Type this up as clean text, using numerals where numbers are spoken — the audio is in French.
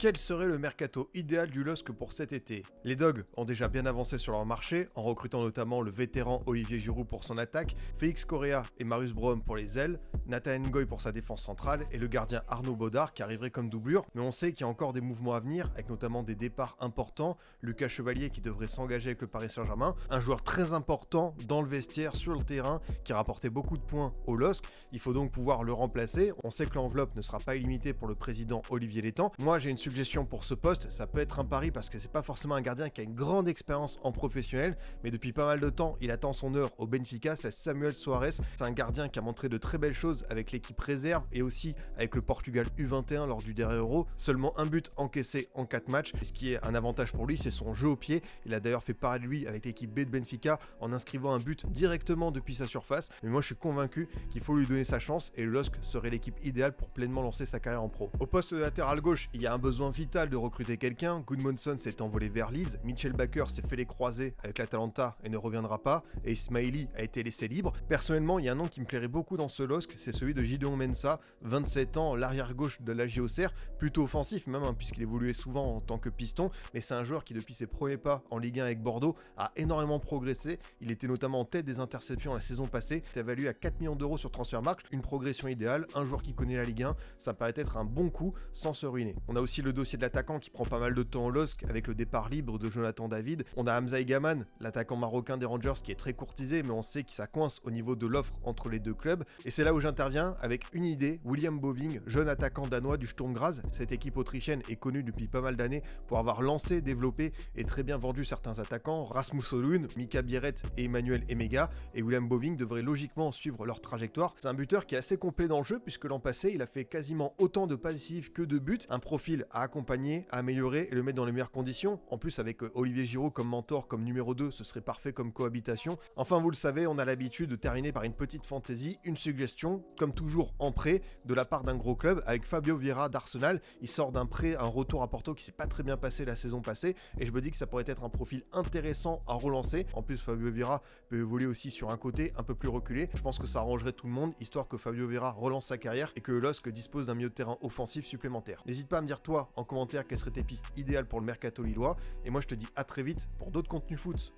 Quel serait le mercato idéal du LOSC pour cet été? Les Dogs ont déjà bien avancé sur leur marché, en recrutant notamment le vétéran Olivier Giroud pour son attaque, Félix Correa et Marius Brøhm pour les ailes, Nathan Ngoy pour sa défense centrale et le gardien Arnaud Baudard qui arriverait comme doublure. Mais on sait qu'il y a encore des mouvements à venir, avec notamment des départs importants, Lucas Chevalier qui devrait s'engager avec le Paris Saint-Germain, un joueur très important dans le vestiaire, sur le terrain, qui rapportait beaucoup de points au LOSC. Il faut donc pouvoir le remplacer. On sait que l'enveloppe ne sera pas illimitée pour le président Olivier Létang. Moi j'ai une suggestion pour ce poste, ça peut être un pari parce que c'est pas forcément un gardien qui a une grande expérience en professionnel, mais depuis pas mal de temps, il attend son heure au Benfica, c'est Samuel Soares. C'est un gardien qui a montré de très belles choses avec l'équipe réserve et aussi avec le Portugal U21 lors du dernier Euro. Seulement un but encaissé en 4 matchs, et ce qui est un avantage pour lui, c'est son jeu au pied. Il a d'ailleurs fait parler de lui avec l'équipe B de Benfica en inscrivant un but directement depuis sa surface. Mais moi je suis convaincu qu'il faut lui donner sa chance et le LOSC serait l'équipe idéale pour pleinement lancer sa carrière en pro. Au poste de latéral gauche, il y a un besoin vital de recruter quelqu'un. Gudmundsson s'est envolé vers Leeds, Mitchell Baker s'est fait les croisés avec l'Atalanta et ne reviendra pas, et Ismaili a été laissé libre. Personnellement, il y a un nom qui me plairait beaucoup dans ce LOSC, c'est celui de Gideon Mensah, 27 ans, l'arrière gauche de la JOCR, plutôt offensif même, puisqu'il évoluait souvent en tant que piston, mais c'est un joueur qui depuis ses premiers pas en Ligue 1 avec Bordeaux a énormément progressé. Il était notamment en tête des interceptions la saison passée, évalué à 4 millions d'euros sur Transfermarkt, une progression idéale, un joueur qui connaît la Ligue 1, ça me paraît être un bon coup sans se ruiner. On a aussi le dossier de l'attaquant qui prend pas mal de temps au LOSC avec le départ libre de Jonathan David. On a Hamza Egaman, l'attaquant marocain des Rangers qui est très courtisé, mais on sait que ça coince au niveau de l'offre entre les deux clubs. Et c'est là où j'interviens avec une idée, William Boving, jeune attaquant danois du Sturm Graz. Cette équipe autrichienne est connue depuis pas mal d'années pour avoir lancé, développé et très bien vendu certains attaquants, Rasmus Højlund, Mika Bierret et Emmanuel Emega, et William Boving devrait logiquement suivre leur trajectoire. C'est un buteur qui est assez complet dans le jeu puisque l'an passé il a fait quasiment autant de passes décisives que de buts, un profil à accompagner, à améliorer et le mettre dans les meilleures conditions. En plus avec Olivier Giroud comme mentor, comme numéro 2, ce serait parfait comme cohabitation. Enfin vous le savez, on a l'habitude de terminer par une petite fantaisie, une suggestion, comme toujours en prêt, de la part d'un gros club, avec Fabio Vieira d'Arsenal. Il sort d'un prêt, un retour à Porto qui s'est pas très bien passé la saison passée, et je me dis que ça pourrait être un profil intéressant à relancer. En plus Fabio Vieira peut évoluer aussi sur un côté un peu plus reculé. Je pense que ça arrangerait tout le monde, histoire que Fabio Vieira relance sa carrière et que le LOSC dispose d'un milieu de terrain offensif supplémentaire. N'hésite pas à me dire toi en commentaire quelles seraient tes pistes idéales pour le mercato lillois, et moi je te dis à très vite pour d'autres contenus foot.